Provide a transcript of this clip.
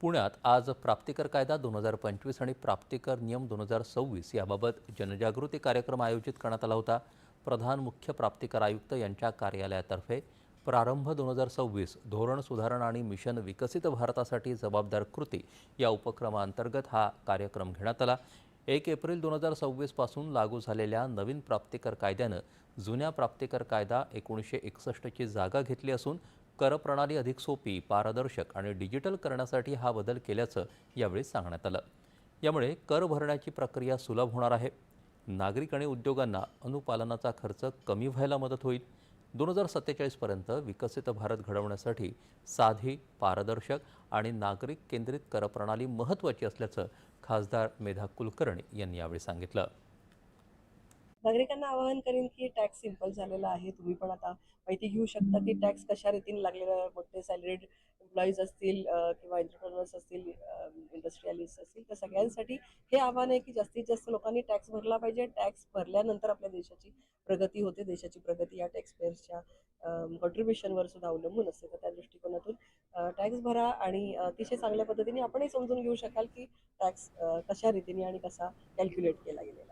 पुण्यात आज प्राप्तिकर कायदा 2025 आणि प्राप्तिकर नियम 2026 याबाबत जनजागृती कार्यक्रम आयोजित करण्यात आला होता. प्रधान मुख्य प्राप्तिकर आयुक्त यांच्या कार्यालयातर्फे प्रारंभ 2026 धोरण सुधारणा आणि मिशन विकसित भारतासाठी जबाबदार कृती या उपक्रमाअंतर्गत हा कार्यक्रम घेण्यात आला. 1 एप्रिल 2026 पासून लागू झालेल्या नवीन प्राप्तिकर कायद्यानं जुन्या प्राप्तिकर कायदा 1961 ची जागा घेतली असून करप्रणाली अधिक सोपी, पारदर्शक आणि डिजिटल करण्यासाठी हा बदल केल्याचं यावेळी सांगण्यात आलं. यामुळे कर भरण्याची प्रक्रिया सुलभ होणार आहे. नागरिक आणि उद्योगांना अनुपालनाचा खर्च कमी व्हायला मदत होईल. 2047 पर्यंत विकसित भारत घडवण्यासाठी साधी, पारदर्शक आणि नागरिक केंद्रित करप्रणाली महत्त्वाची असल्याचं खासदार मेधा कुलकर्णी यांनी यावेळी सांगितलं. नागरिकांना आवाहन करेन की टॅक्स सिंपल झालेला आहे. तुम्ही पण आता माहिती घेऊ शकता की टॅक्स कशा रीतीने लागलेला आहे. मोठे सॅलरीड एम्प्लॉईज असतील किंवा एंटरप्रेनर्स असतील, इंडस्ट्रियलिस्ट असतील, तर सगळ्यांसाठी हे आव्हान आहे की जास्तीत जास्त लोकांनी टॅक्स भरला पाहिजे. टॅक्स भरल्यानंतर आपल्या देशाची प्रगती होते. देशाची प्रगती या टॅक्सपेयर्सच्या कॉन्ट्रीब्युशनवर सुद्धा अवलंबून असते. तर त्या दृष्टिकोनातून टॅक्स भरा आणि अतिशय चांगल्या पद्धतीने आपणही समजून घेऊ शकाल की टॅक्स कशा रीतीने आणि कसा कॅल्क्युलेट केला गेलेला आहे.